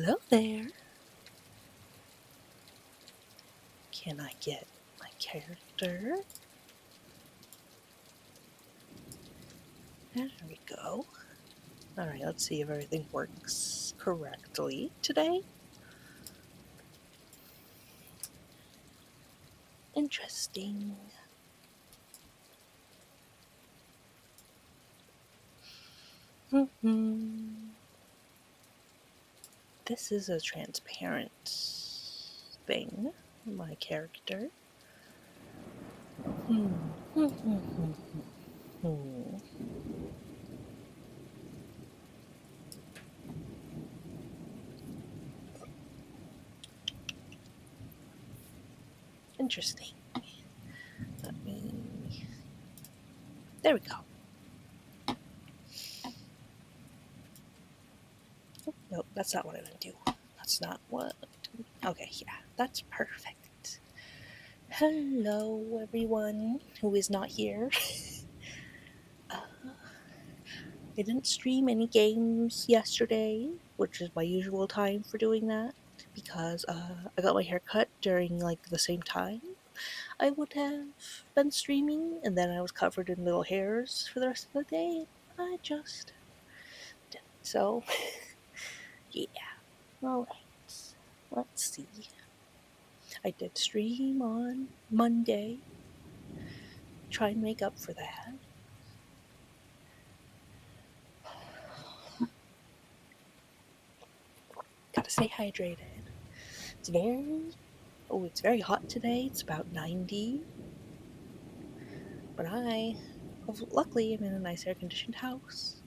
Hello there. Can I get my character? There we go. Alright, let's see if everything works correctly today. Interesting. This is a transparent thing, my character. Interesting. There we go. Nope, that's not what I want to do. That's not what... Okay, yeah, that's perfect. Hello, everyone who is not here. I didn't stream any games yesterday, which is my usual time for doing that, because I got my hair cut during the same time I would have been streaming, and then I was covered in little hairs for the rest of the day. I just didn't. So, yeah. Alright. Let's see. I did stream on Monday. Try and make up for that. Gotta stay hydrated. It's very hot today. It's about 90. But luckily, I'm in a nice air-conditioned house.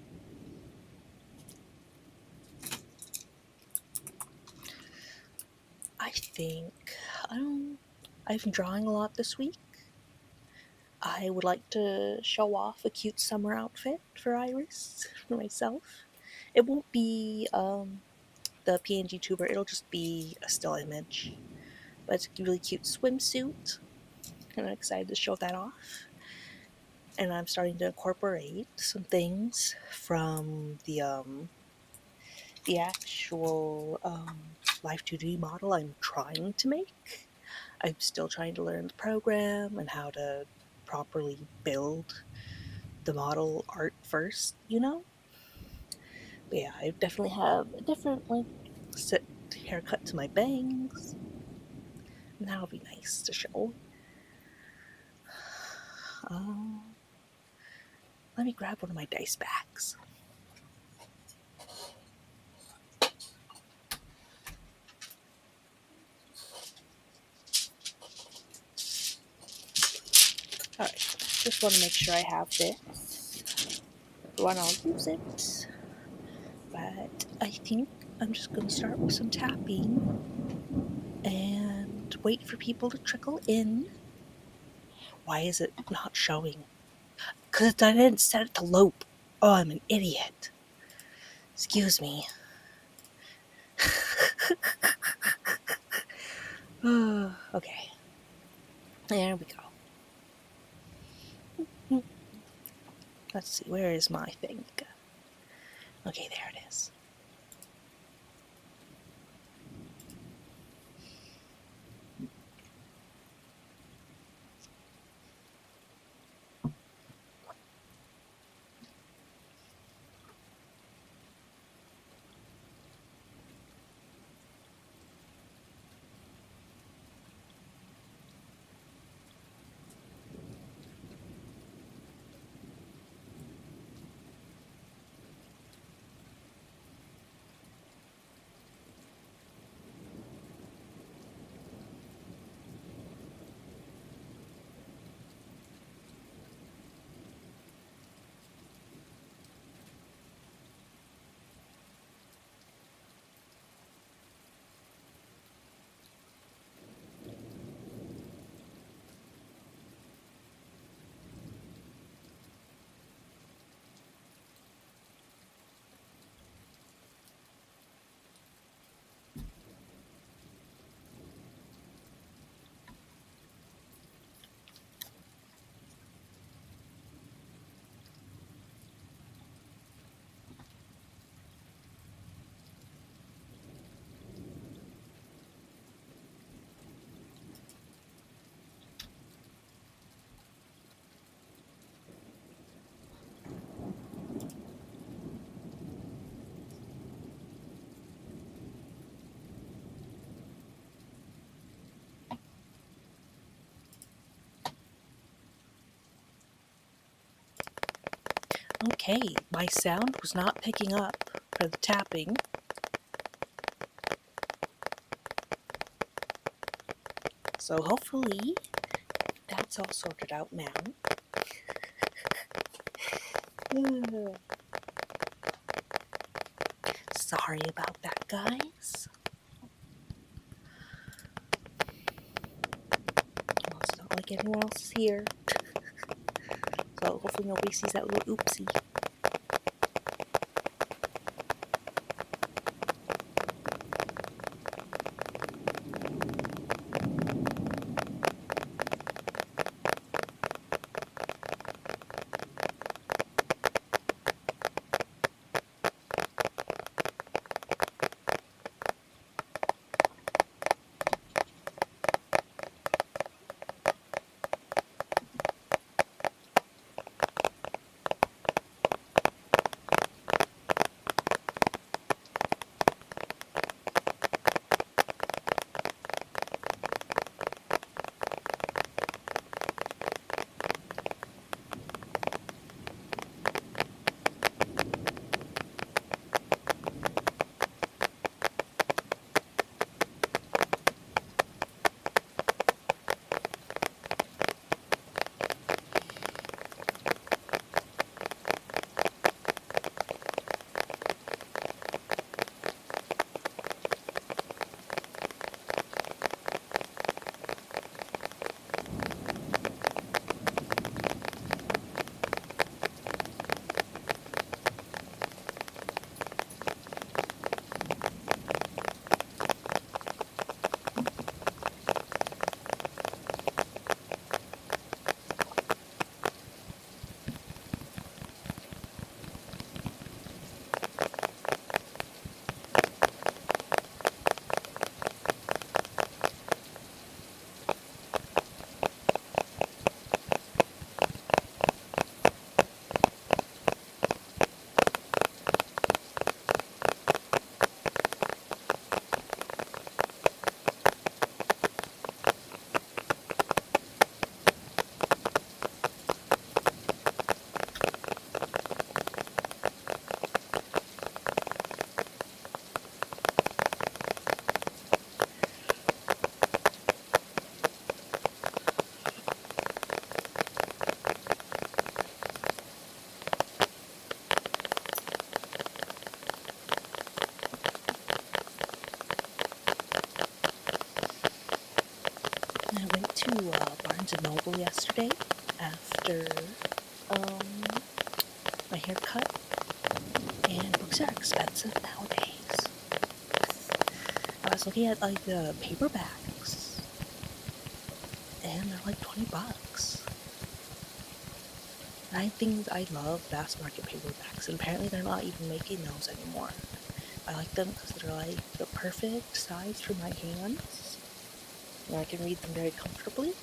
I think I've been drawing a lot this week. I would like to show off a cute summer outfit for Iris, for myself. It won't be the PNG tuber, it'll just be a still image. But it's a really cute swimsuit, and I'm excited to show that off. And I'm starting to incorporate some things from the actual Live 2D model I'm trying to make. I'm still trying to learn the program and how to properly build the model art first, But yeah, I definitely have a different set haircut to my bangs. And that'll be nice to show. Let me grab one of my dice bags. Alright, just want to make sure I have this. When I'll use it. But I think I'm just going to start with some tapping and wait for people to trickle in. Why is it not showing? Because I didn't set it to loop. Oh, I'm an idiot. Excuse me. Okay. There we go. Let's see, where is my thing? Okay, there it is. Okay, my sound was not picking up for the tapping. So hopefully that's all sorted out now. Sorry about that, guys. Well, it's not like anyone else is here. So hopefully nobody sees that little oopsie. I went to Barnes & Noble yesterday after my haircut, and books are expensive nowadays. I was looking at like the paperbacks, and they're like $20. And I love mass market paperbacks, and apparently they're not even making those anymore. I like them because they're like the perfect size for my hands, and I can read them very comfortably.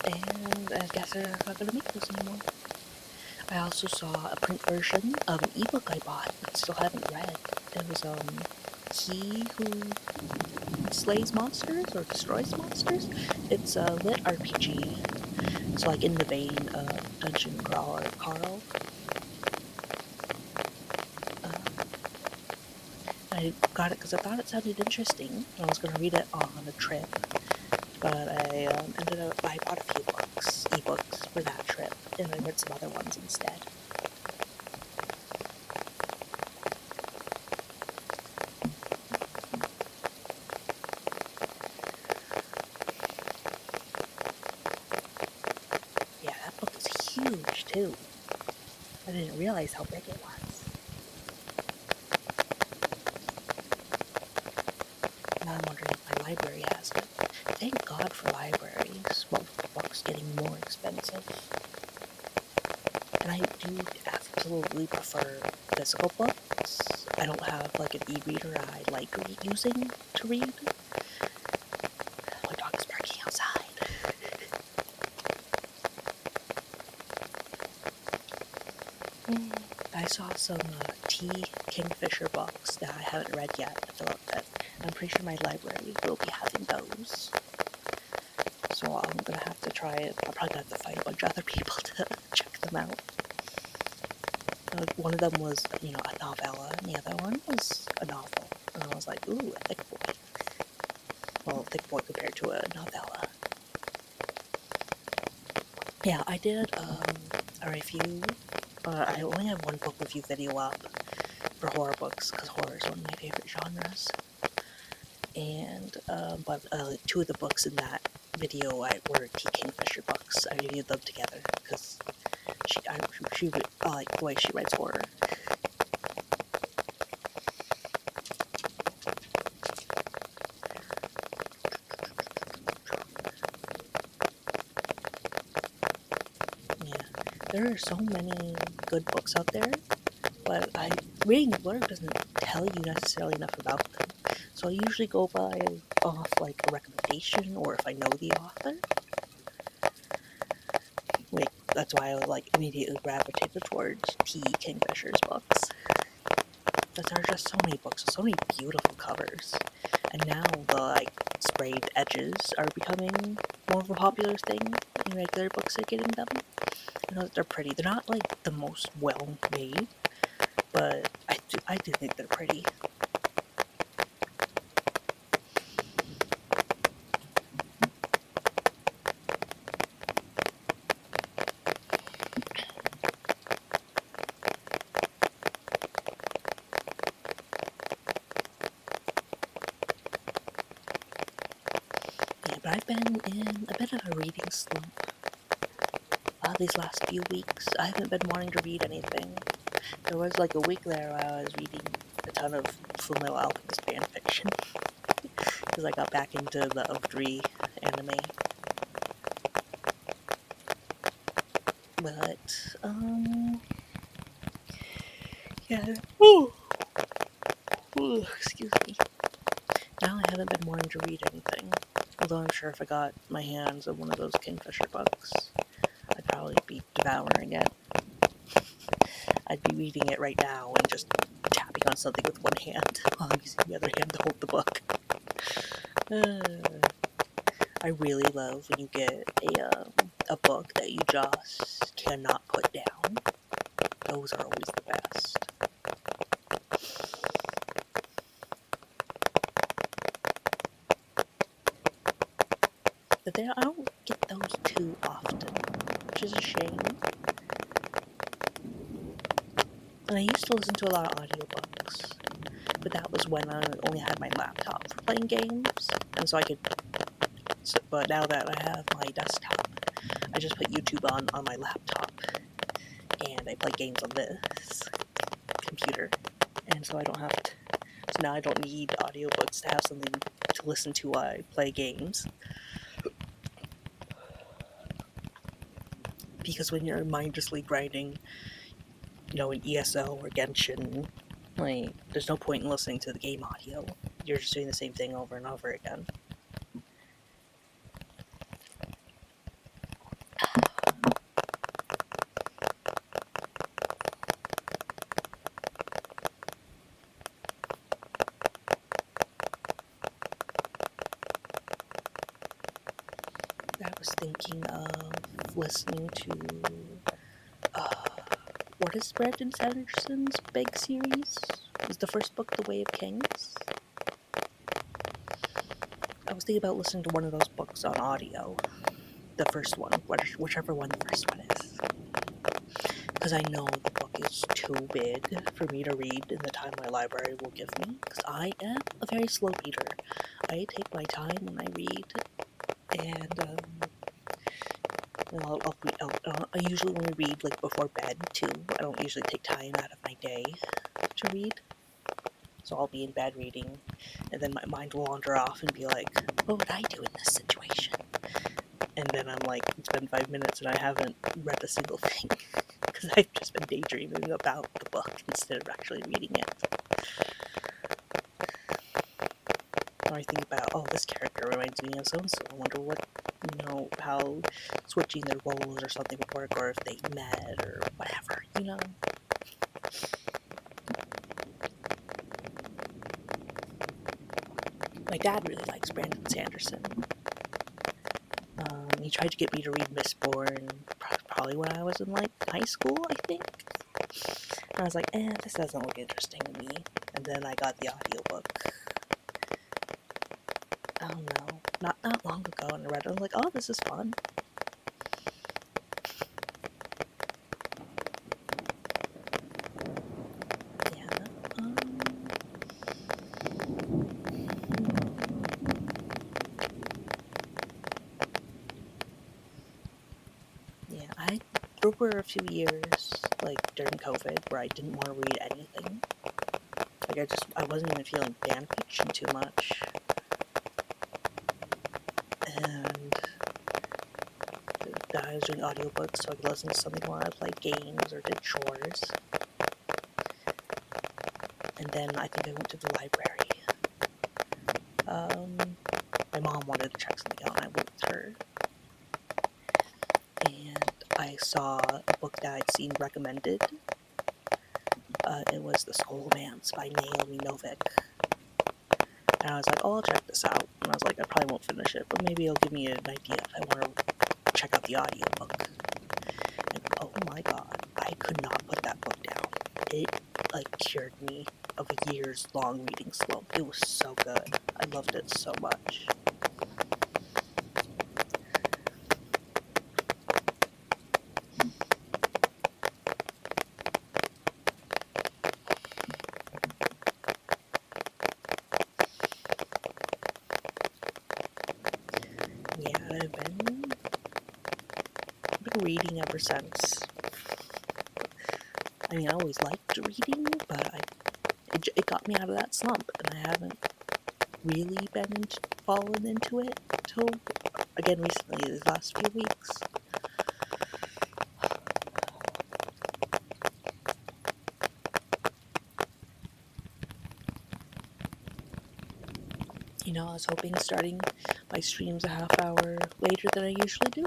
And I guess they're not going to make those anymore. I also saw a print version of an ebook I bought but still haven't read. It was He Who Slays Monsters or Destroys Monsters. It's a lit RPG. It's like in the vein of Dungeon Crawler Carl. I got it because I thought it sounded interesting. I was going to read it on a trip, but I ended up, I bought a few ebooks for that trip, and I read some other ones instead. Yeah, that book is huge too. I didn't realize how big it was. Now I'm wondering if my library has it. Thank God for libraries. Most books getting more expensive. And I do absolutely prefer physical books. I don't have like an e-reader I like using to read. My dog is barking outside. I saw some T. Kingfisher books that I haven't read yet. I'm pretty sure my library will be having those. So well, I'm gonna have to try it. I'll probably have to find a bunch of other people to check them out. One of them was, a novella, and the other one was a novel. And I was like, ooh, a thick boy. Well, a thick boy compared to a novella. Yeah, I did a review. I only have one book review video up for horror books, because horror is one of my favorite genres. And, but two of the books in that video were T. Kingfisher books. I reviewed them together, because I like the way she writes horror. Yeah, there are so many good books out there, but reading the blurb doesn't tell you necessarily enough about them. So I usually go off like a recommendation, or if I know the author. Like, that's why I would immediately gravitate towards T. Kingfisher's books. But there are just so many books with so many beautiful covers. And now the sprayed edges are becoming more of a popular thing in regular books are getting them. I know that they're pretty. They're not the most well made, but I do think they're pretty. Yeah, but I've been in a bit of a reading slump these last few weeks. I haven't been wanting to read anything. There was a week there where I was reading a ton of Fullmetal Alchemist fanfiction because I got back into the OV3 anime. But yeah. Ooh, excuse me. Now I haven't been wanting to read anything. Although I'm sure if I got my hands on one of those Kingfisher books, I'd probably be devouring it. I'd be reading it right now and just tapping on something with one hand while I'm using the other hand to hold the book. I really love when you get a book that you just cannot put down. Those are always the best. But I don't get those too often, which is a shame. And I used to listen to a lot of audiobooks, but that was when I only had my laptop for playing games, and so I could. But now that I have my desktop, I just put YouTube on my laptop, and I play games on this computer, and so I don't have to. So now I don't need audiobooks to have something to listen to while I play games. Because when you're mindlessly grinding, an ESO or Genshin, there's no point in listening to the game audio. You're just doing the same thing over and over again. I was thinking of listening to, what is Brandon Sanderson's big series? Is the first book The Way of Kings? I was thinking about listening to one of those books on audio. The first one, whichever one the first one is. Because I know the book is too big for me to read in the time my library will give me. Because I am a very slow reader. I take my time when I read. And, I usually only read before bed too. I don't usually take time out of my day to read. So I'll be in bed reading, and then my mind will wander off and be like, what would I do in this situation? And then I'm it's been 5 minutes and I haven't read a single thing. Because I've just been daydreaming about the book instead of actually reading it. Or I think about, this character reminds me of so-and-so. I wonder how switching their roles or something would work, or if they met, or whatever, My dad really likes Brandon Sanderson. he tried to get me to read Mistborn probably when I was in like high school, I think. And I was like, this doesn't look interesting to me. And then I got the audiobook. I don't know, not long ago, and I read it. I was like, oh, this is fun. Yeah. There were a few years, like during COVID, where I didn't want to read anything. Like I wasn't even feeling fan fiction too much. And I was doing audiobooks, so I could listen to something while I played games or did chores. And then I think I went to the library. My mom wanted to check something out, and I went with her. And I saw a book that I'd seen recommended. It was The Scholomance by Naomi Novik. And I was like, oh, I'll check this out. And I was like, I probably won't finish it, but maybe it'll give me an idea if I want to check out the audiobook. And oh my god, I could not put that book down. It, cured me of a years-long reading slump. It was so good. I loved it so much. Yeah, I've been reading ever since. I mean, I always liked reading, but it got me out of that slump, and I haven't really fallen into it till, again, recently, these last few weeks. You know, I was hoping starting my streams a half hour later than I usually do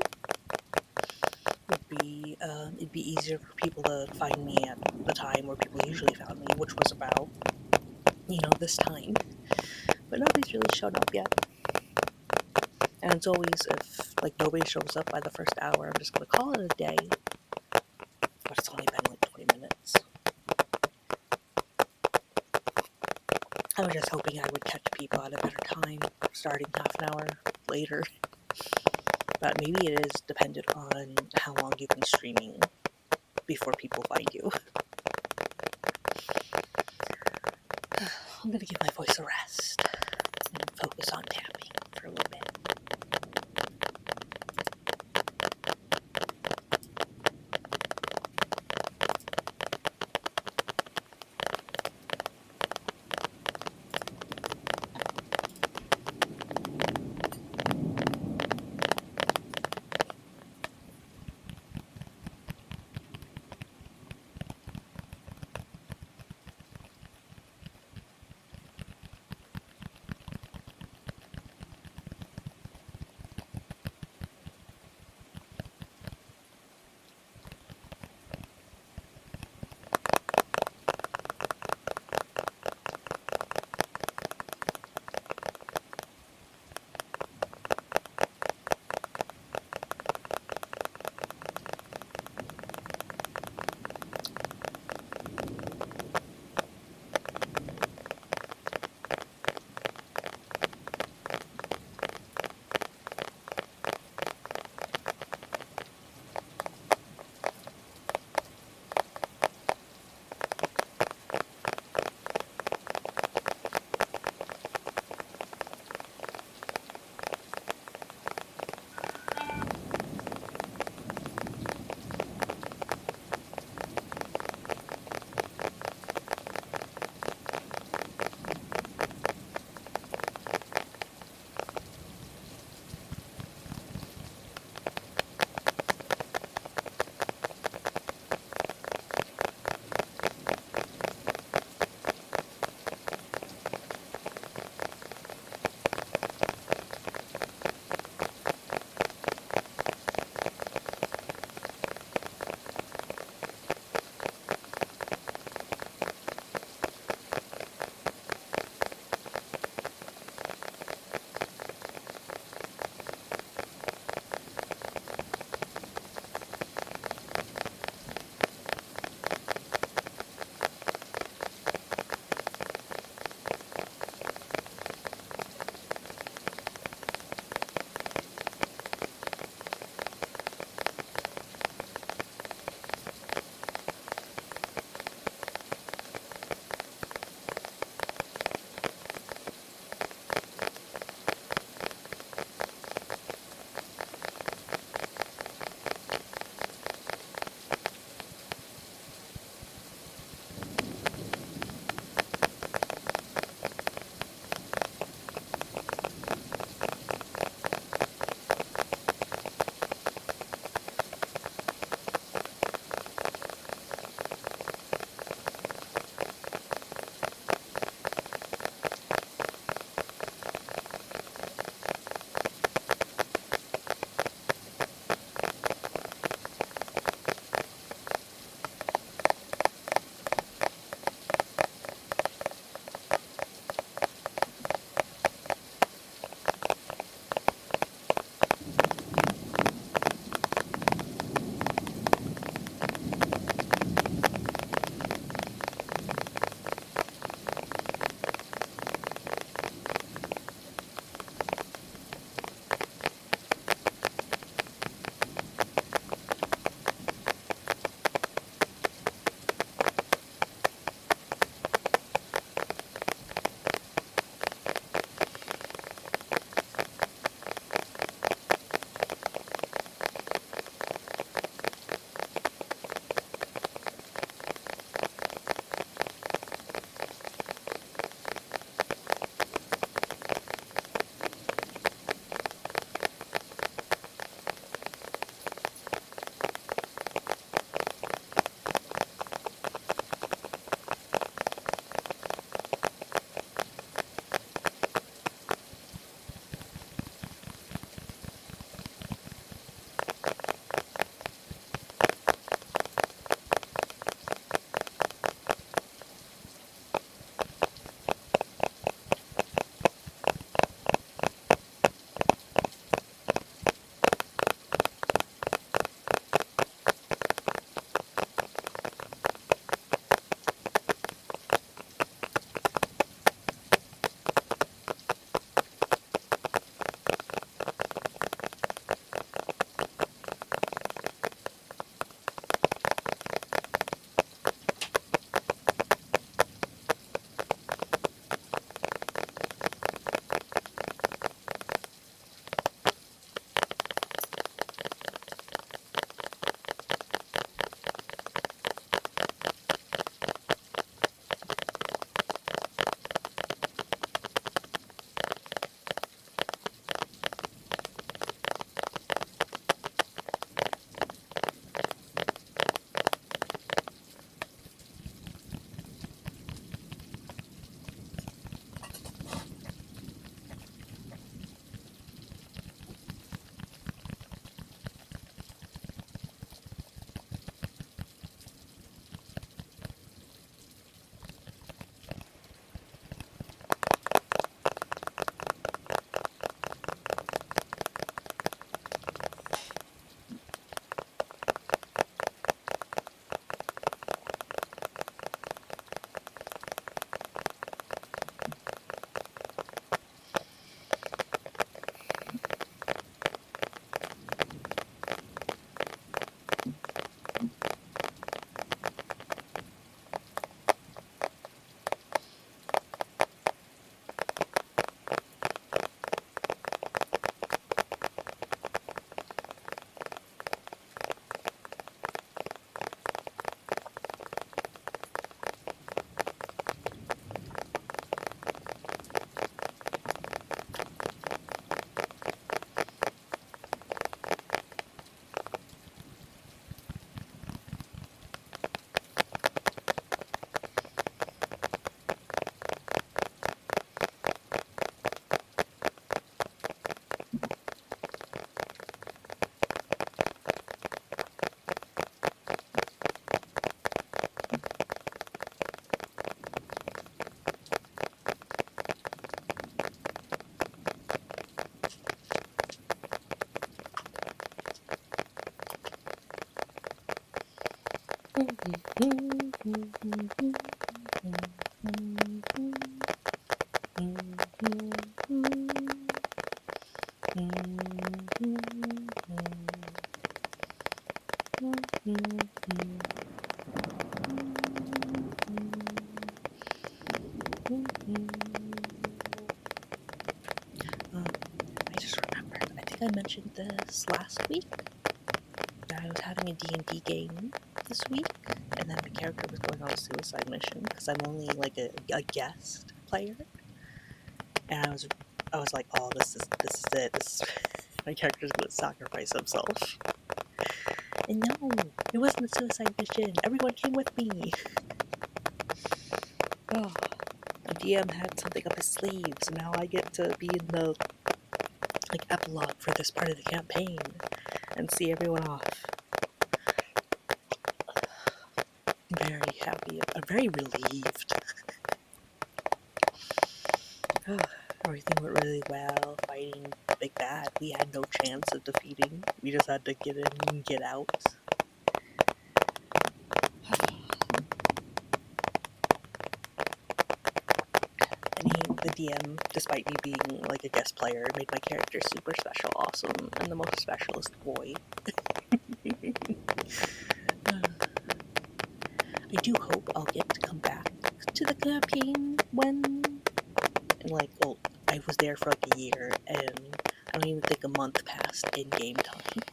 it'd be easier for people to find me at the time where people usually found me, which was about, this time. But nobody's really shown up yet. And it's always, if, nobody shows up by the first hour, I'm just gonna call it a day. But it's only been, 20 minutes. I was just hoping I would catch people at a better time, starting half an hour later. But maybe it is dependent on how long you've been streaming before people find you. I'm gonna give my voice a rest and focus on tapping for a little bit. I just remembered, I think I mentioned this last week, that I was having a D&D game this week, and then my character was going on a suicide mission, because I'm only like a guest player, and I was like, oh, this is it, my character's gonna sacrifice himself. And no, it wasn't a suicide mission, everyone came with me. Oh, the DM had something up his sleeve, so now I get to be in the epilogue for this part of the campaign and see everyone off. I'm very happy. I'm very relieved. Everything went really well. Fighting Big Bad, we had no chance of defeating. We just had to get in and get out. And the DM, despite me being like a guest player, made my character super special, awesome, and the most specialist boy. I do hope I'll get to come back to the campaign when, well, I was there for like a year, and I don't even think a month passed in game time.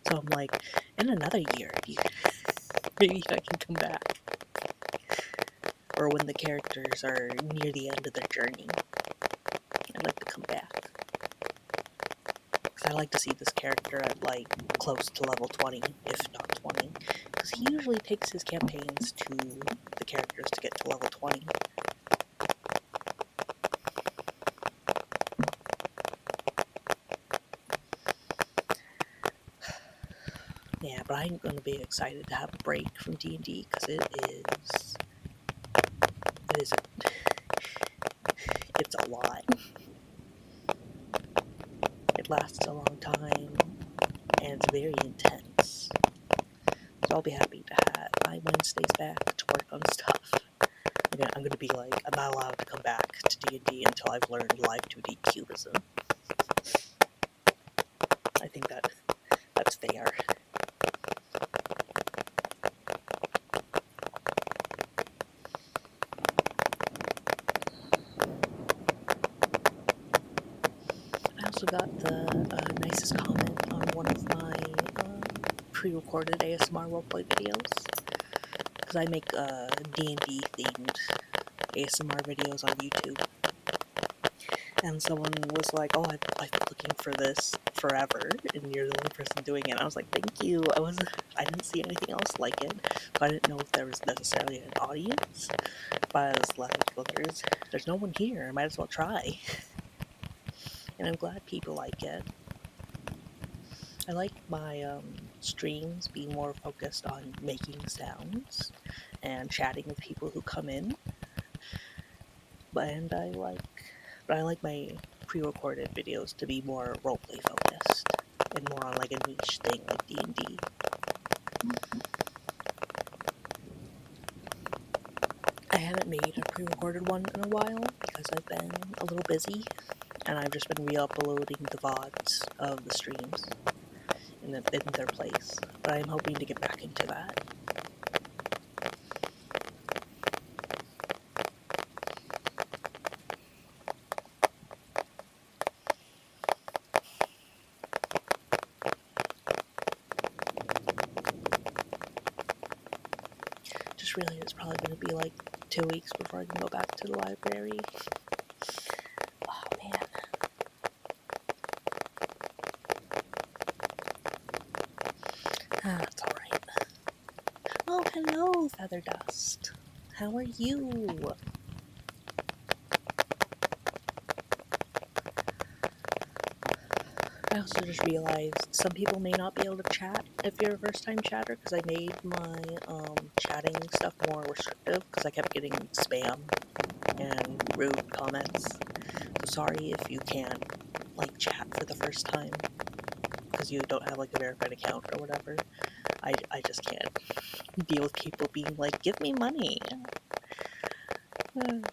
So I'm like, in another year, maybe I can come back. Or when the characters are near the end of their journey, I'd like to come back. Because I like to see this character at close to level 20, if not 20. Because he usually takes his campaigns to the characters to get to level 20. Yeah, but I'm going to be excited to have a break from D&D, because it's a lot. It lasts a long time, and it's very intense. So I'll be happy to have my Wednesdays back to work on stuff. I'm going to be like, I'm not allowed to come back to D&D until I've learned live 2D cubism. I think that's fair. I also got the nicest comment on one of my pre-recorded ASMR roleplay videos, because I make D&D themed ASMR videos on YouTube. And someone was like, oh, I've been looking for this forever, and you're the only person doing it. And I was like, thank you. I didn't see anything else like it, but I didn't know if there was necessarily an audience. But I was like, well, there's no one here. I might as well try. And I'm glad people like it. I like my streams being more focused on making sounds and chatting with people who come in. But I like my pre-recorded videos to be more roleplay focused and more on a niche thing like D&D. I haven't made a pre-recorded one in a while because I've been a little busy, and I've just been re-uploading the VODs of the streams in their place. But I'm hoping to get back into that. Really, it's probably going to be 2 weeks before I can go back to the library. Oh, man. That's alright. Oh, hello, Feather Dust. How are you? I also just realized some people may not be able to chat if you're a first-time chatter, because I made my chatting stuff more restrictive, because I kept getting spam and rude comments. So sorry if you can't chat for the first time because you don't have a verified account or whatever. I just can't deal with people being like, give me money. And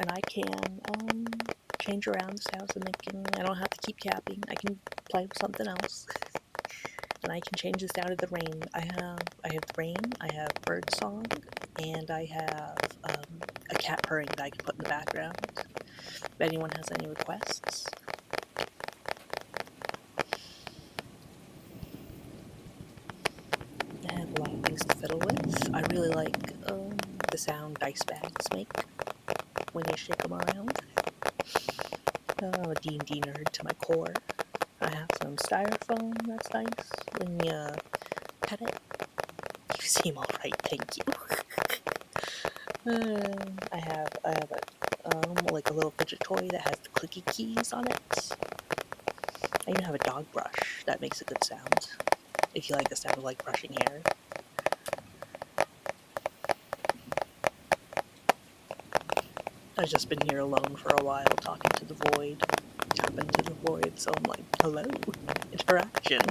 I can change around the sounds I'm making. I don't have to keep tapping. I can play with something else. And I can change the sound of the rain. I have the rain, I have bird song, and I have a cat purring that I can put in the background. If anyone has any requests. I have a lot of things to fiddle with. I really like the sound dice bags make when you shake them around. I'm a D&D nerd to my core. I have some styrofoam that's nice when you pet it. You seem alright, thank you. I have like a little fidget toy that has the clicky keys on it. I even have a dog brush that makes a good sound. If you like the sound of like brushing hair. I've just been here alone for a while talking to the void, tapping to the void, so I'm like, hello, interaction.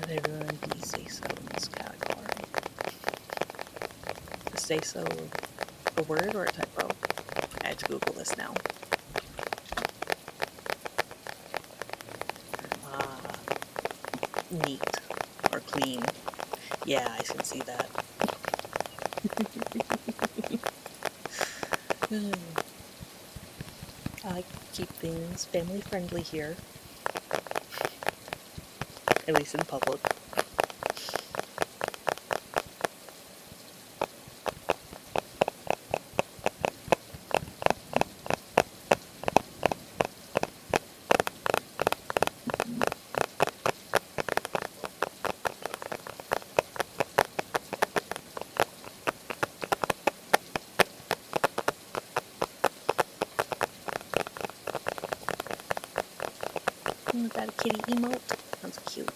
They ruined the say-so in this category. Is say-so a word or a typo? I had to Google this now. Neat or clean. Yeah, I can see that. I like to keep things family friendly here. At least in public. Is that a kitty emote? That's cute.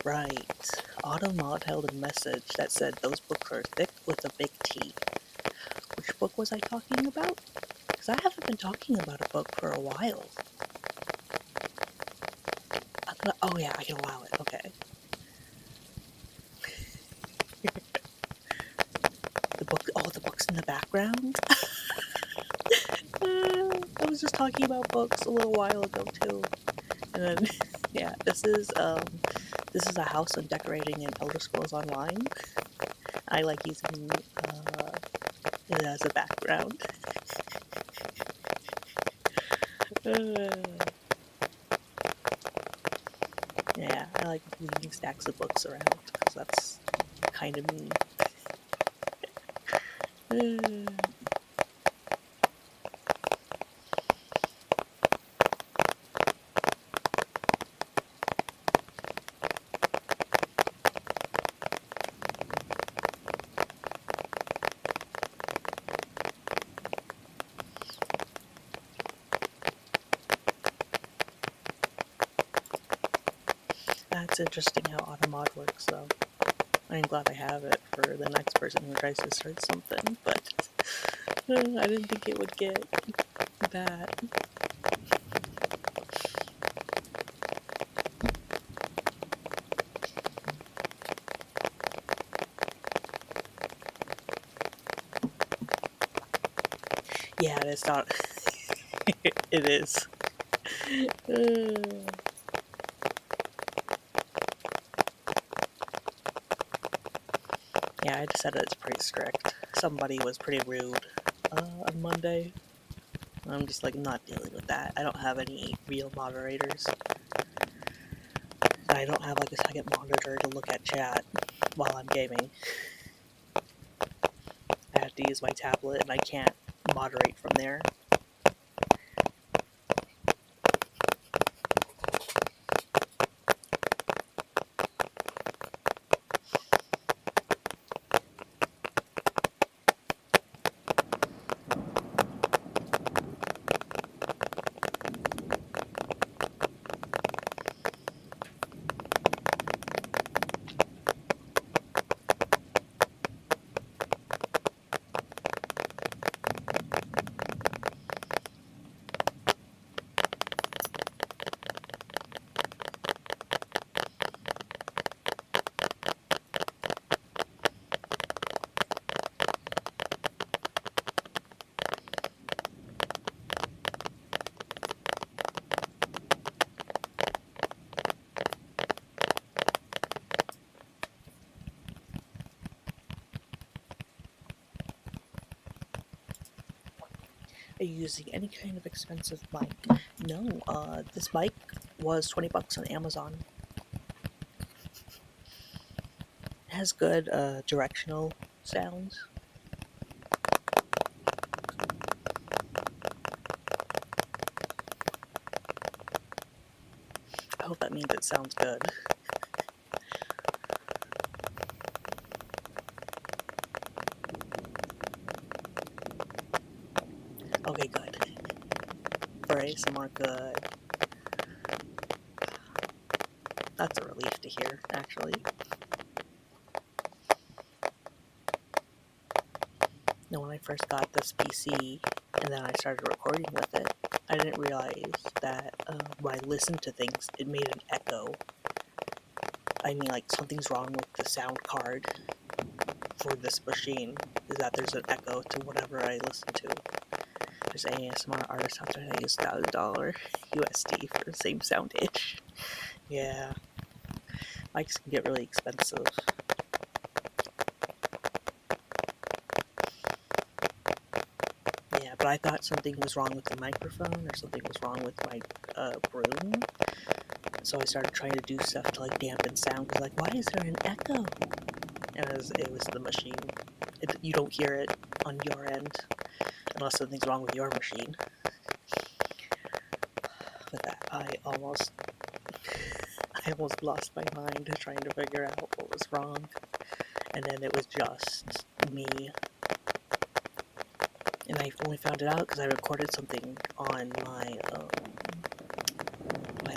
Right. Automod held a message that said those books are thick with a big T. Which book was I talking about? Because I haven't been talking about a book for a while. Oh yeah, I can allow it. Okay. The book. Oh, the book's in the background. I was just talking about books a little while ago too, and then yeah, this is a house I'm decorating in Elder Scrolls Online. I like using it as a background. Yeah, I like leaving stacks of books around because that's kind of me. That's interesting how Automod works, though. I'm glad I have it for the next person who tries to start something, but I didn't think it would get that. Yeah, it's not. It is. Yeah, I just said it's pretty strict. Somebody was pretty rude on Monday. I'm just like not dealing with that. I don't have any real moderators. I don't have like a second monitor to look at chat while I'm gaming. I have to use my tablet and I can't moderate from there. Are you using any kind of expensive mic? No, this mic was $20 on Amazon. It has good directional sounds. I hope that means it sounds good. Okay, good. For ASMR, good. That's a relief to hear, actually. Now, when I first got this PC and then I started recording with it, I didn't realize that when I listened to things, it made an echo. I mean, like, something's wrong with the sound card for this machine, is that there's an echo to whatever I listen to. There's ASMR artists out there that use $1,000 USD for the same soundage. Yeah. Mics can get really expensive. Yeah, but I thought something was wrong with the microphone or something was wrong with my room. So I started trying to do stuff to like dampen sound. Cause like, why is there an echo? And it was the machine. You don't hear it on your end unless something's wrong with your machine. With that, I almost lost my mind trying to figure out what was wrong. And then it was just me. And I only found it out because I recorded something on my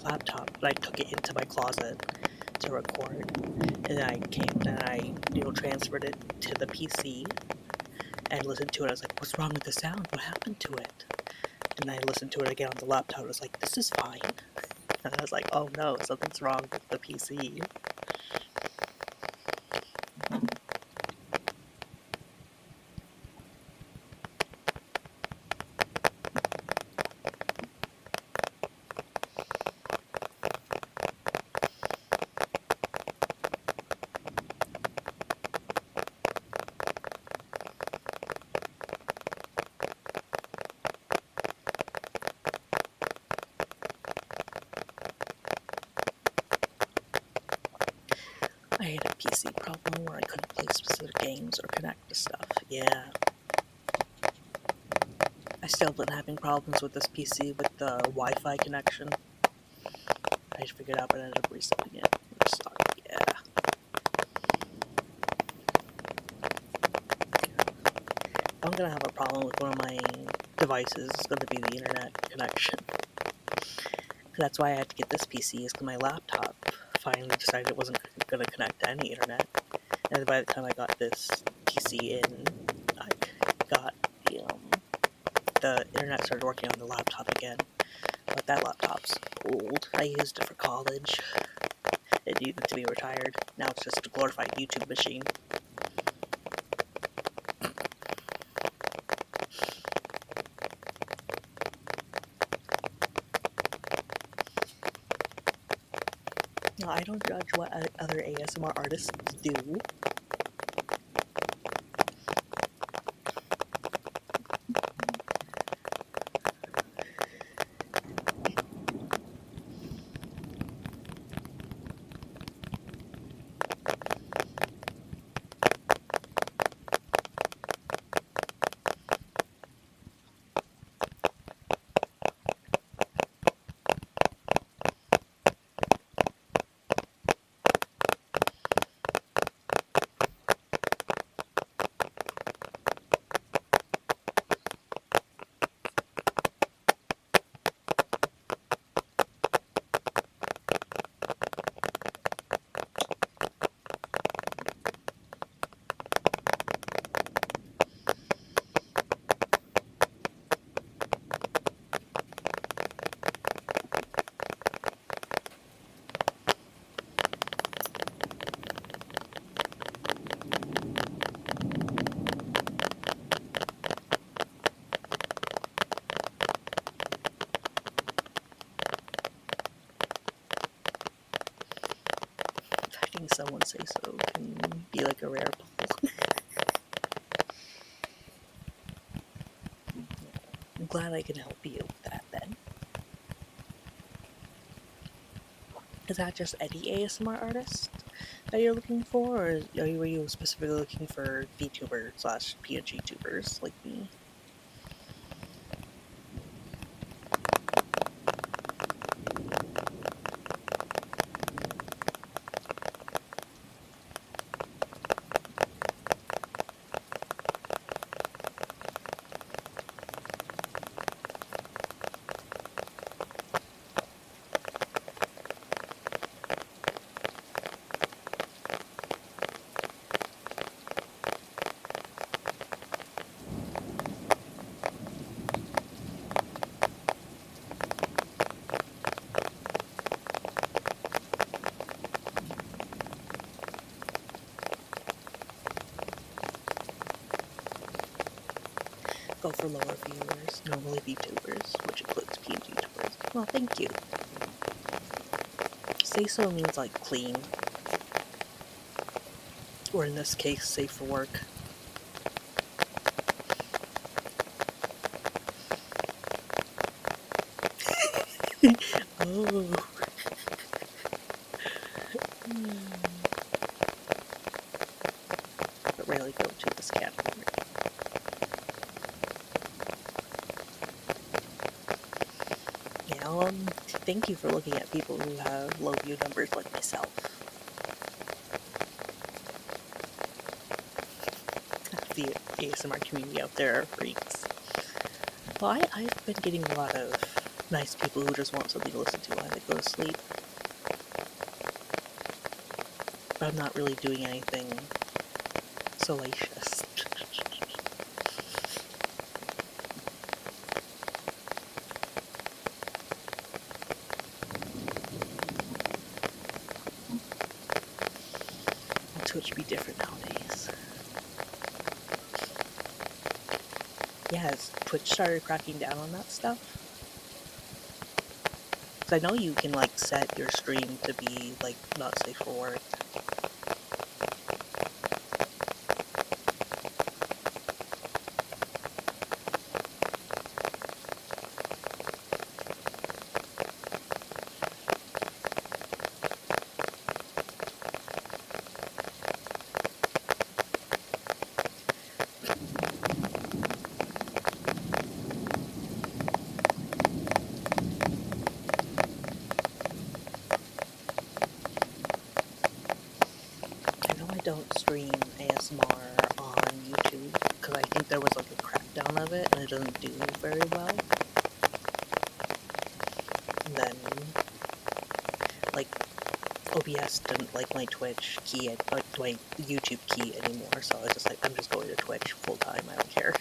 laptop, but I took it into my closet to record, and then I came and I transferred it to the PC and listened to it. I was like, what's wrong with the sound? What happened to it? And I listened to it again on the laptop. I was like, this is fine. And I was like, oh no, something's wrong with the PC. I had a PC problem where I couldn't play specific games or connect to stuff. Yeah. I still been having problems with this PC with the Wi-Fi connection. I just figured out, but I ended up resetting it. Which sucked. Yeah. If I'm gonna have a problem with one of my devices, it's gonna be the internet connection. That's why I had to get this PC, is because my laptop finally decided it wasn't gonna connect to any internet. And by the time I got this PC in, I got the internet started working on the laptop again. But that laptop's old. I used it for college. It needed to be retired. Now it's just a glorified YouTube machine. No, I don't judge what other ASMR artists do. Having someone say so can be like a rare pull. I'm glad I can help you with that then. Is that just any ASMR artist that you're looking for, or were you specifically looking for VTuber slash PNG tubers like me? Go for lower viewers, normally VTubers, which includes PNG tubers. Well, thank you. Say so means like clean, or in this case, safe for work. Oh. But rarely go to this category. Yeah, thank you for looking at people who have low view numbers like myself. The ASMR community out there are freaks. Well, I've been getting a lot of nice people who just want something to listen to while they go to sleep. but I'm not really doing anything salacious. Twitch be different nowadays. Yeah, has Twitch started cracking down on that stuff? Because I know you can, like, set your stream to be, like, not safe for work. Don't stream ASMR on YouTube because I think there was like a crackdown of it and it doesn't do very well. And then, like, OBS didn't like my Twitch key, like my YouTube key anymore, so I was just like, I'm just going to Twitch full time, I don't care.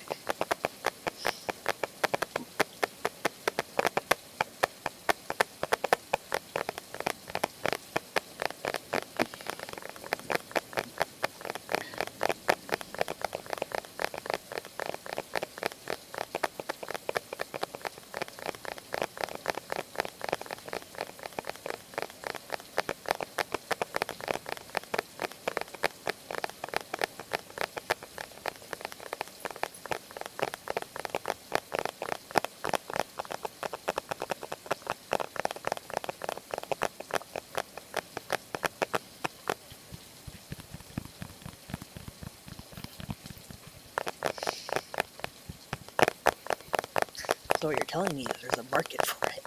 So what you're telling me is there's a market for it.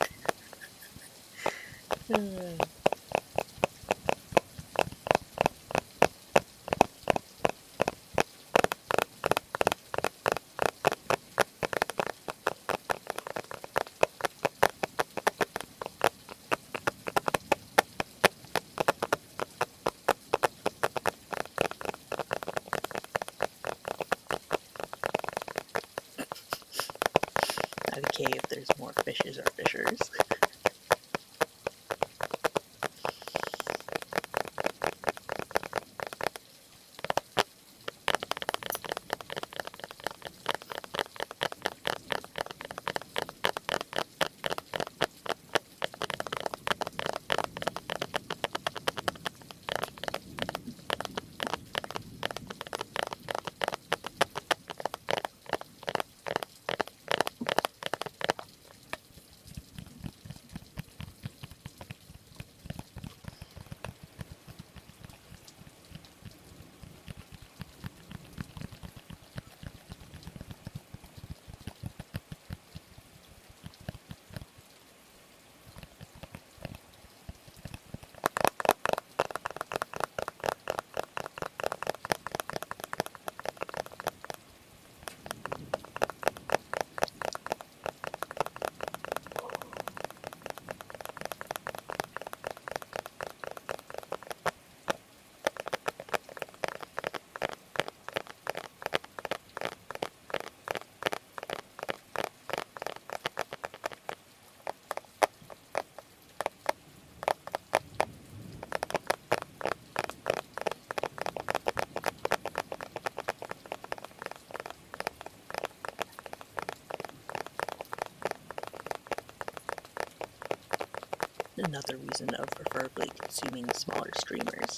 Okay, if there's more fishes or fishers. Another reason of preferably consuming smaller streamers.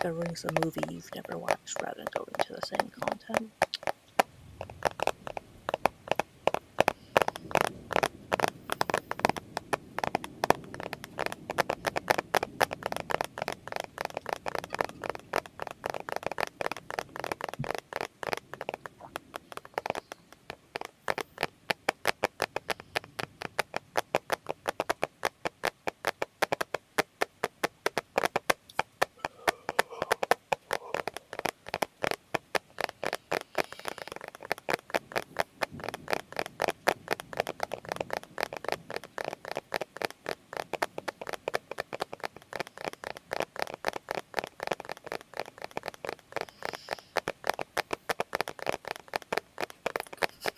discovering some movie you've never watched rather than going to the same content.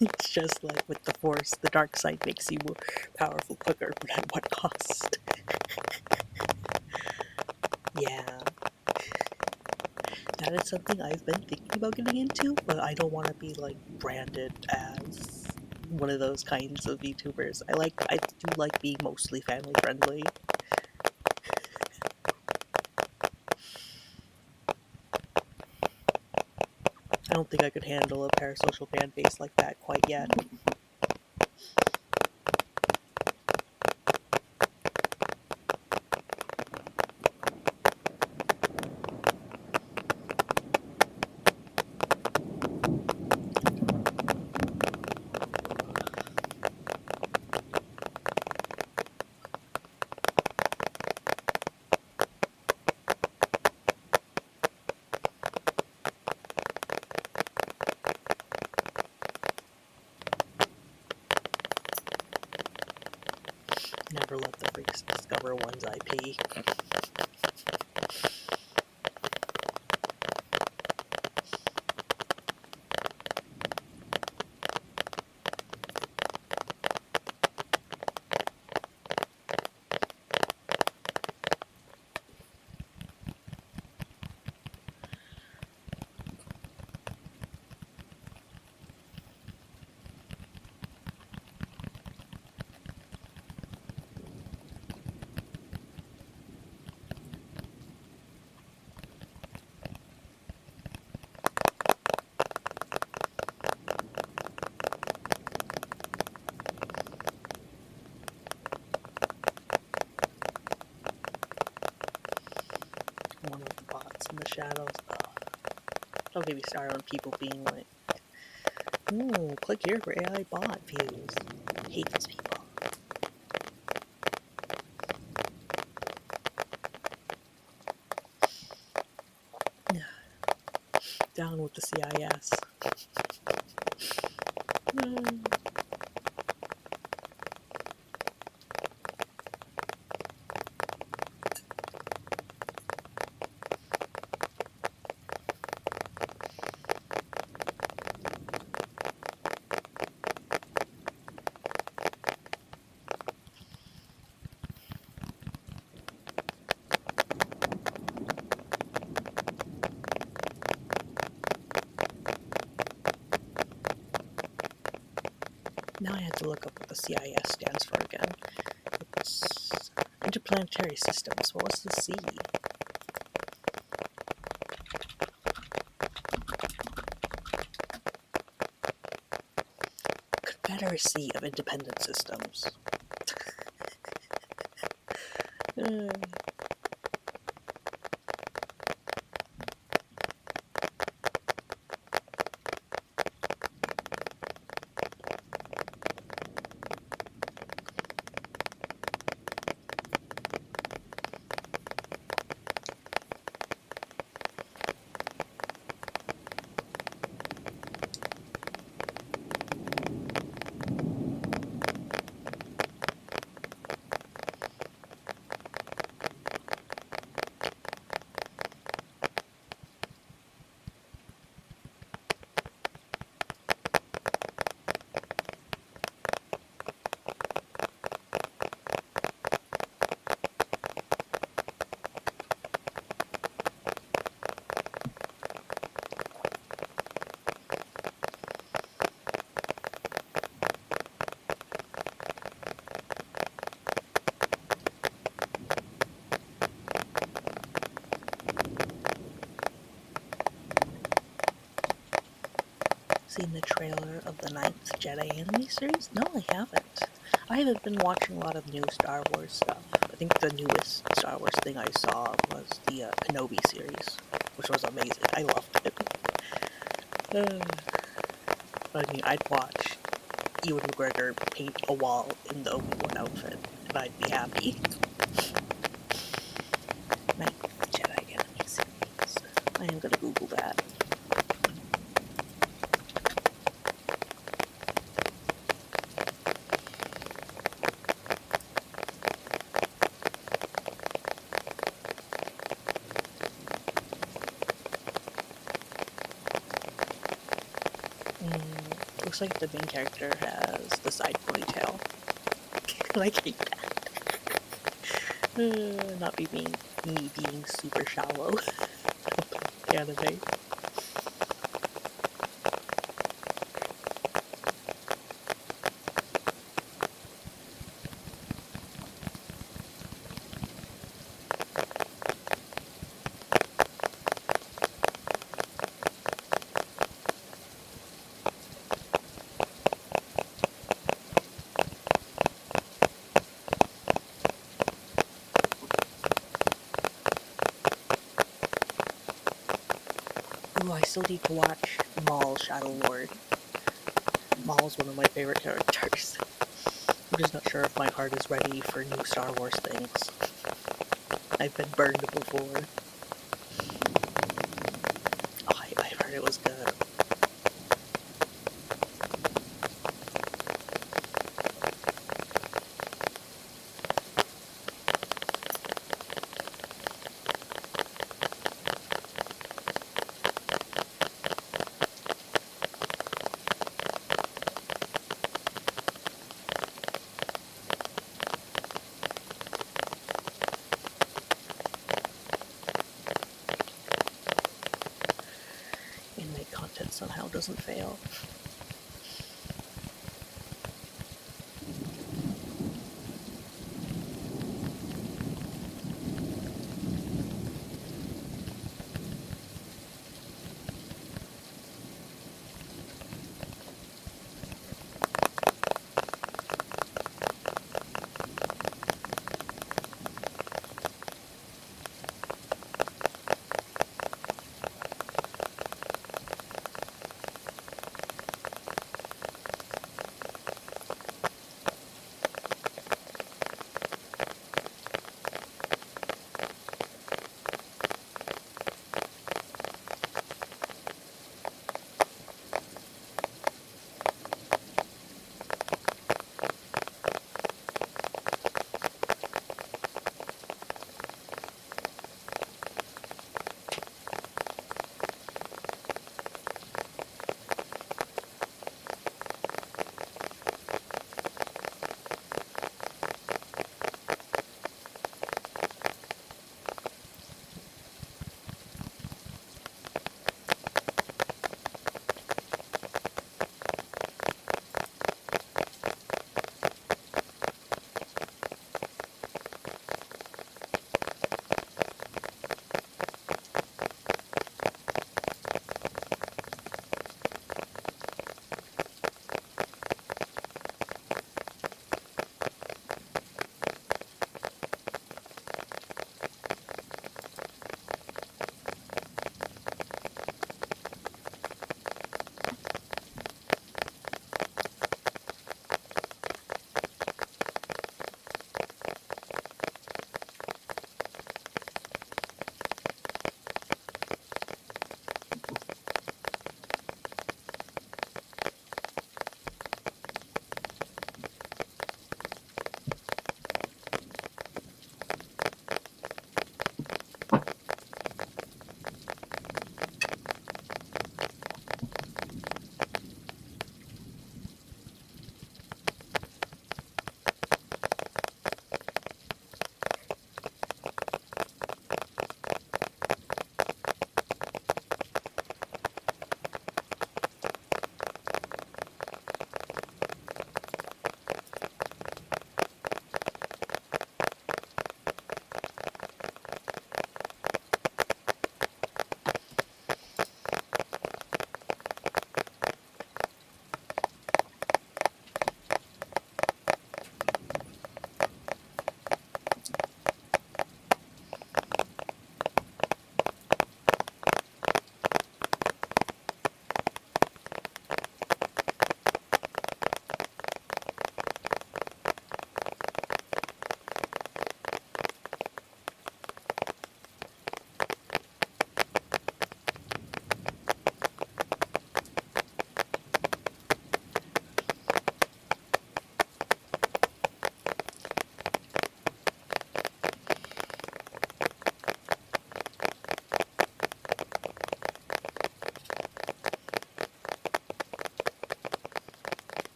It's just like with the Force, the dark side makes you more powerful quicker, but at what cost? Yeah. That is something I've been thinking about getting into, but I don't want to be like branded as one of those kinds of VTubers. I do like being mostly family friendly. I don't think I could handle a parasocial fan base like that quite yet. Never let the freaks discover one's IP. One of the bots in the shadows. Don't get me started on people being like, "Ooh, click here for AI bot views." I hate those people. Down with the CIS. Now I had to look up what the CIS stands for again. It's Interplanetary Systems. What was the C? Confederacy of Independent Systems. seen the trailer of the ninth Jedi anime series? No, I haven't. I haven't been watching a lot of new Star Wars stuff. I think the newest Star Wars thing I saw was the Kenobi series, which was amazing. I loved it. I mean, I'd watch Ewan McGregor paint a wall in the Obi-Wan outfit, and I'd be happy. Ninth Jedi anime series. I am gonna Google that. Looks like the main character has the side ponytail. I hate that. Not me being super shallow about anime. Ooh, I still need to watch Maul Shadow Lord. Maul's one of my favorite characters. I'm just not sure if my heart is ready for new Star Wars things. I've been burned before. Oh, I've heard it was good. Inmate content somehow doesn't fail.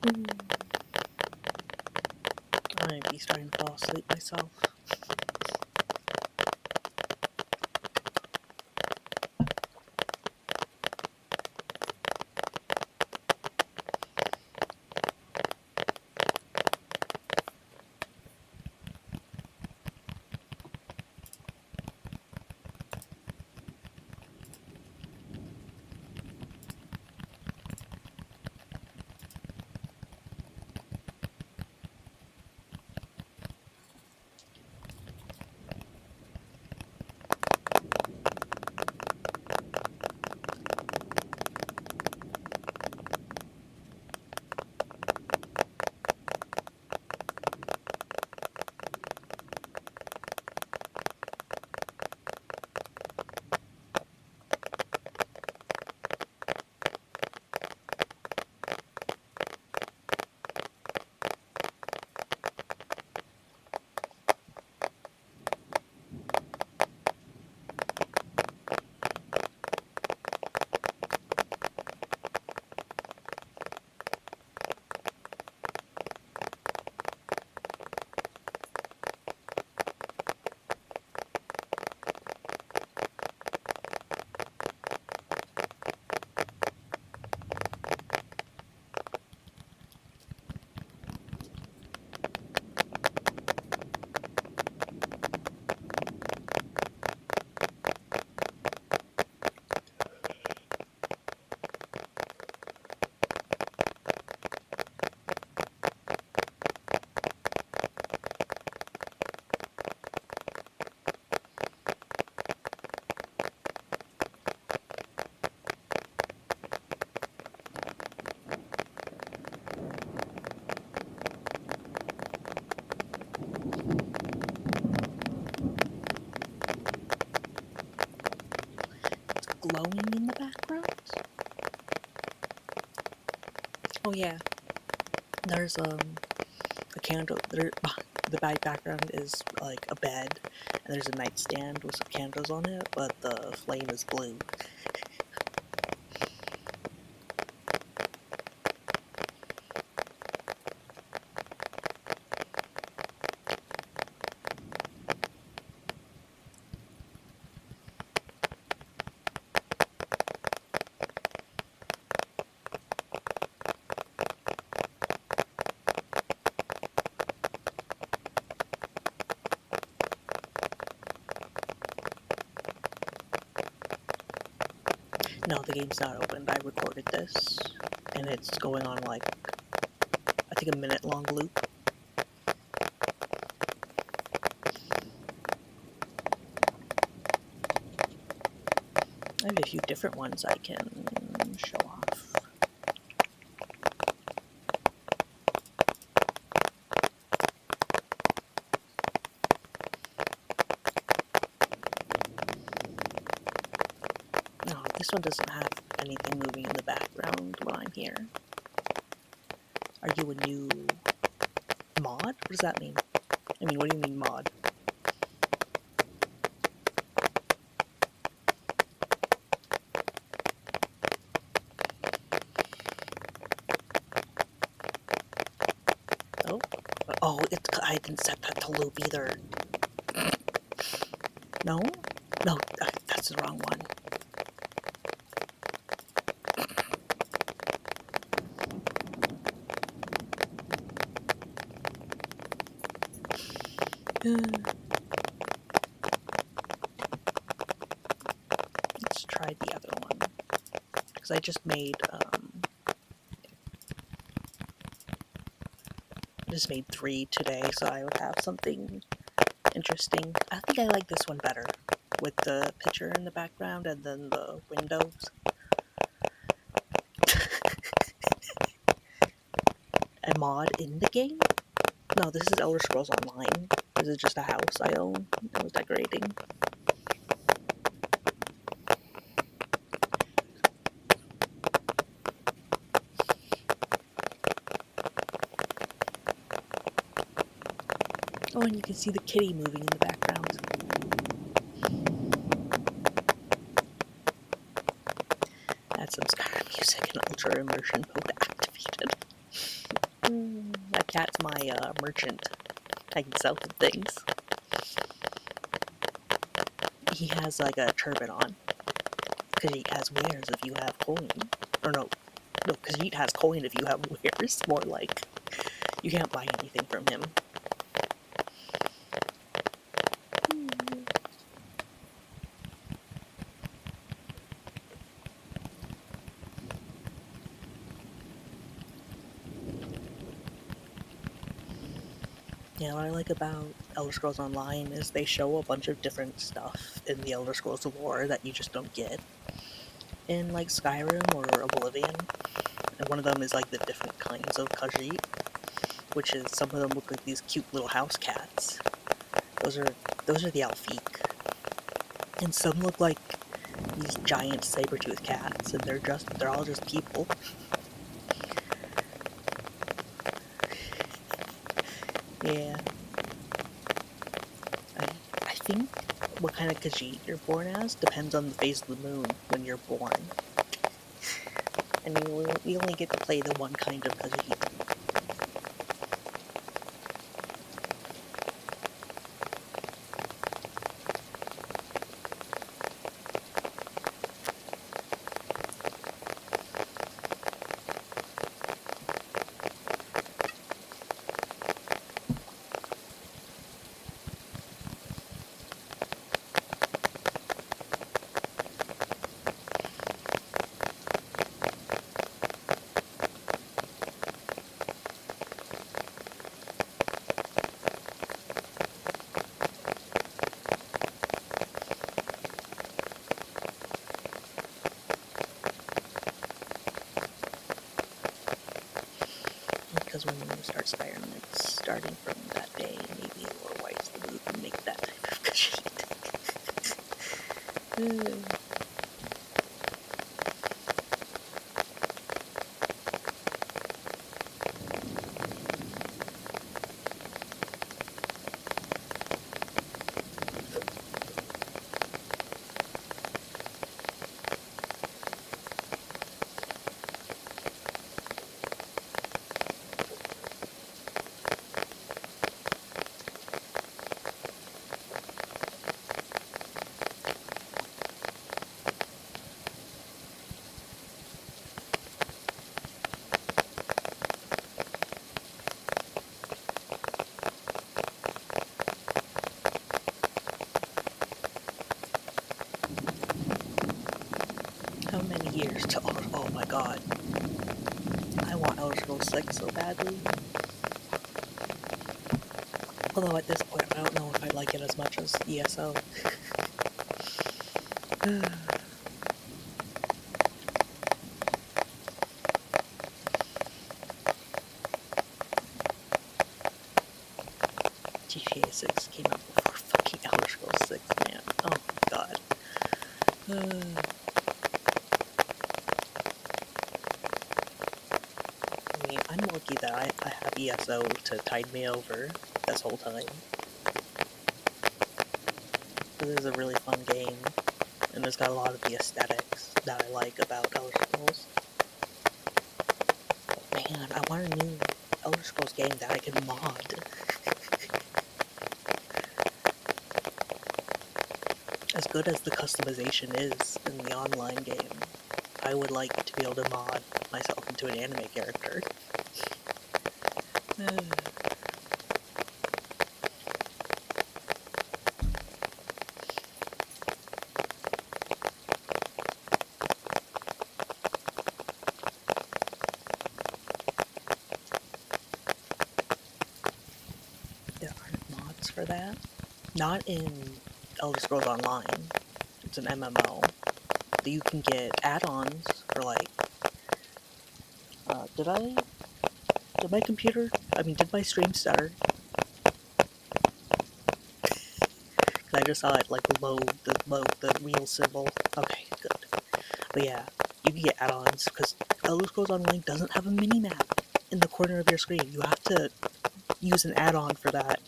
I might be starting to fall asleep myself. Glowing in the background? Oh yeah, there's a candle. The background is like a bed, and there's a nightstand with some candles on it, but the flame is blue. No, the game's not opened. I recorded this, and it's going on like, I think, a minute-long loop. I have a few different ones I can show off. No, this one doesn't have anything moving in the background while I'm here. Are you a new mod? What does that mean? I mean, what do you mean mod? Oh, I didn't set that to loop either. No? No, that's the wrong one. Let's try the other one. Because I just made, three today, so I would have something interesting. I think I like this one better, with the picture in the background and then the windows. A mod in the game? No, this is Elder Scrolls Online. This is just a house I own. I was decorating. Oh, and you can see the kitty moving in the background. Add some Skyrim music and Ultra Immersion mode activated. Cat's my merchant. I can sell him things. He has like a turban on. Khajiit has wares if you have coin. Or no, Khajiit has coin if you have wares. More like, you can't buy anything from him. Yeah, what I like about Elder Scrolls Online is they show a bunch of different stuff in the Elder Scrolls lore that you just don't get in like Skyrim or Oblivion. And one of them is like the different kinds of Khajiit, which is some of them look like these cute little house cats. Those are the Alfiq. And some look like these giant saber-toothed cats, and they're all just people. Yeah. I think what kind of Khajiit you're born as depends on the phase of the moon when you're born. And you only get to play the one kind of Khajiit. Because when you start Skyrim, it's starting from that day, maybe, or White's the move and make that type of Khajiit. How many years till... Oh my god. I want Elder Scrolls 6 so badly. Although at this point, I don't know if I like it as much as ESO. GTA 6 came out before fucking Elder Scrolls 6, man. Oh my god. I mean, I'm lucky that I have ESO to tide me over this whole time. This is a really fun game, and it's got a lot of the aesthetics that I like about Elder Scrolls. But man, I want a new Elder Scrolls game that I can mod. As good as the customization is in the online game, I would like to be able to mod myself into an anime character. There aren't mods for that. Not in Elder Scrolls Online. It's an MMO. You can get add-ons for like... did my stream stutter? I just saw it like load the wheel symbol. Okay, good. But yeah, you can get add-ons because Elder Scrolls Online doesn't have a mini-map in the corner of your screen. You have to use an add-on for that.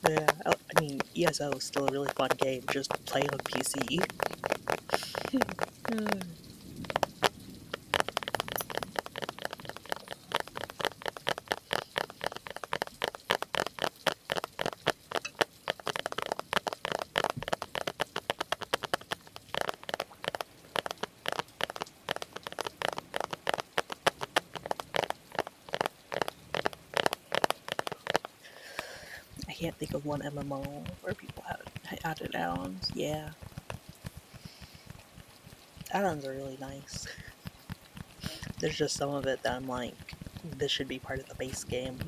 Yeah, mean, ESO is still a really fun game, just play on PC. I can't think of one MMO where people have added add-ons. Yeah. Add-ons are really nice. There's just some of it that I'm like, this should be part of the base game.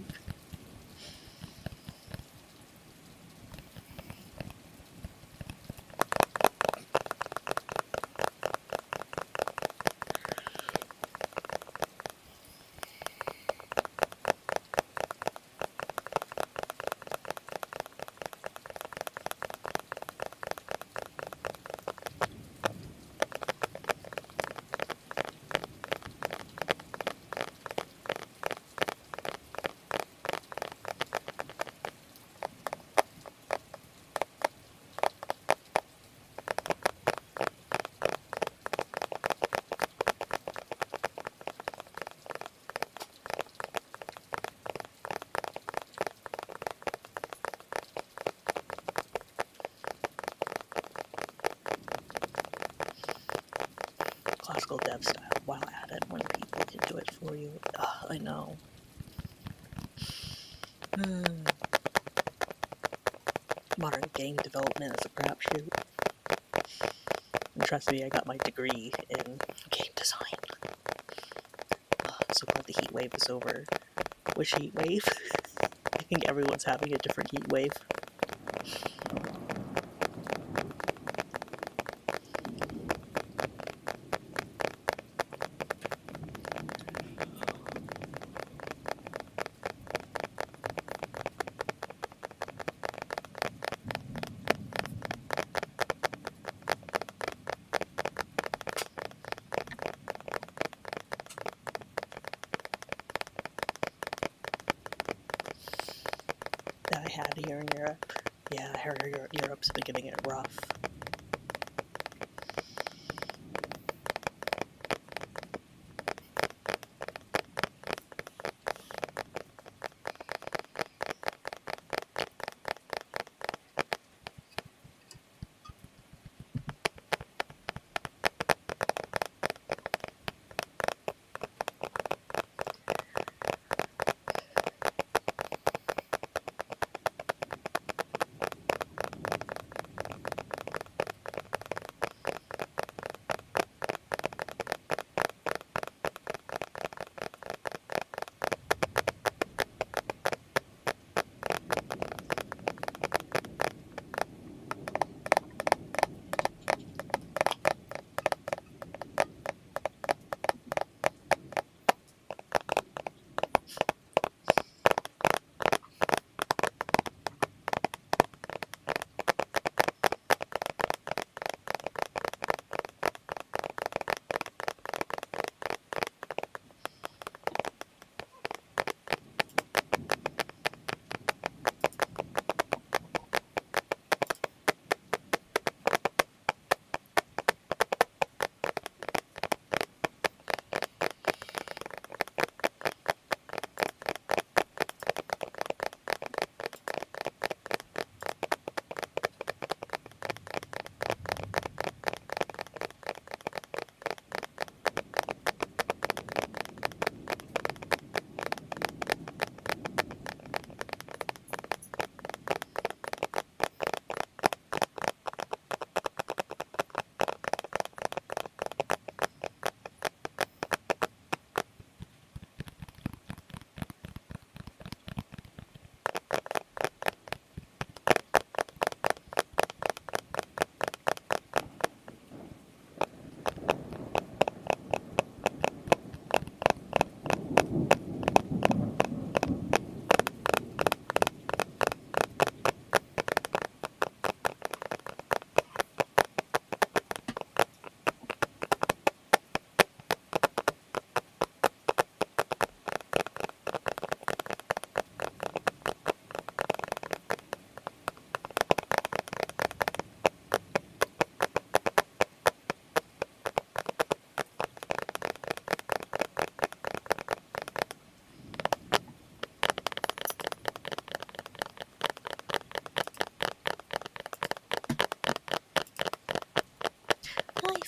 Classical dev style, while at it, when people can do it for you. Ugh, I know. Modern game development is a crapshoot. And trust me, I got my degree in game design. So glad the heat wave is over. Which heat wave? I think everyone's having a different heat wave. That I had here in Europe. Yeah, I heard Europe's been getting it rough.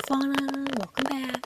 Fauna, welcome back.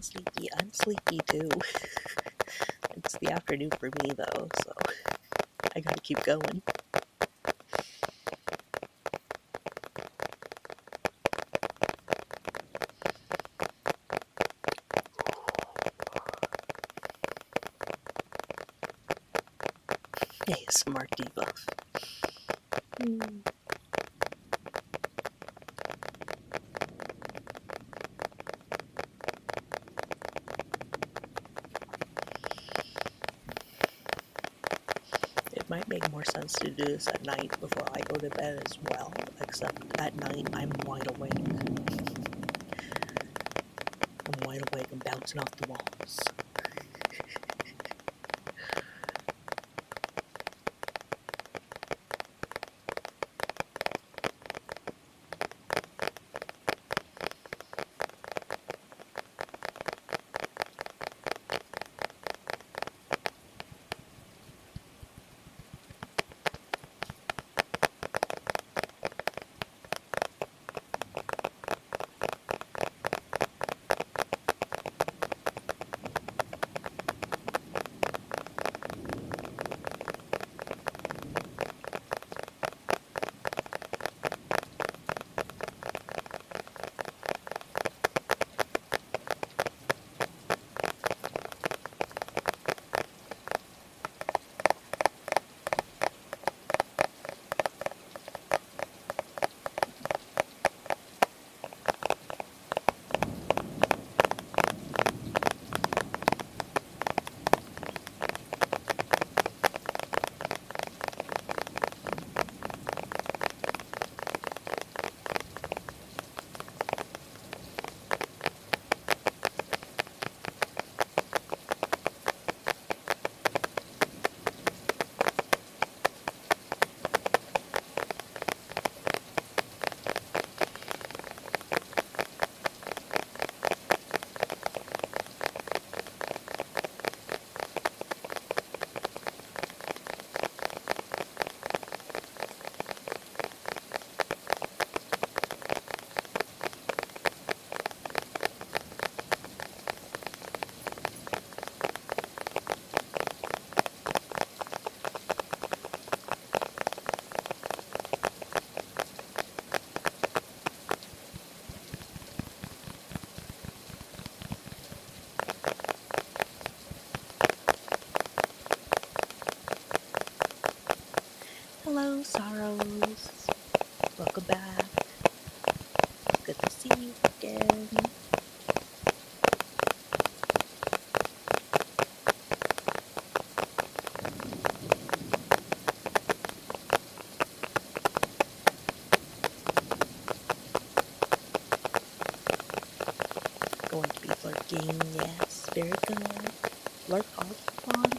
Sleepy. I'm sleepy too. It's the afternoon for me though, so I gotta keep going. Hey, smart debuff. It might make more sense to do this at night before I go to bed as well, except at night I'm wide awake. I'm wide awake and bouncing off the walls. Hello, Sorrows. Welcome back. Good to see you again. Going to be lurking, yes, very good. Lurk all you want.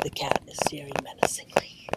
The cat is staring menacingly.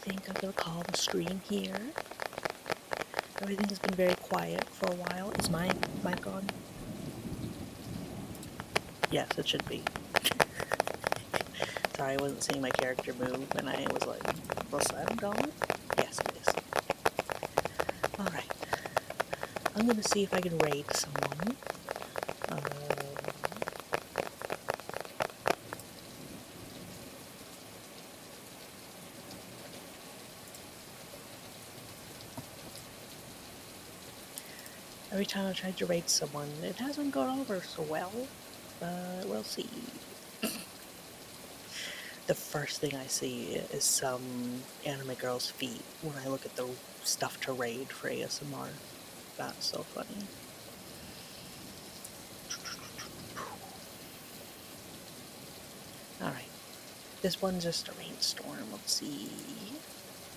think I'm gonna call the stream here. Everything has been very quiet for a while. Is my mic on? Yes, it should be. Sorry, I wasn't seeing my character move, and I was like, "Was sound on?" Yes, it is. Alright. I'm gonna see if I can raid someone. Every time I tried to raid someone, it hasn't gone over so well, but we'll see. The first thing I see is some anime girl's feet when I look at the stuff to raid for ASMR. That's so funny. Alright. This one's just a rainstorm. Let's see.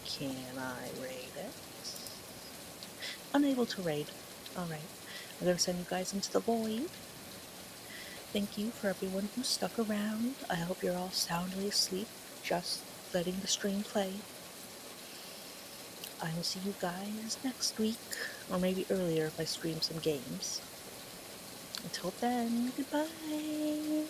Can I raid it? Unable to raid. Alright. I'm gonna send you guys into the void. Thank you for everyone who stuck around. I hope you're all soundly asleep, just letting the stream play. I will see you guys next week, or maybe earlier if I stream some games. Until then, goodbye!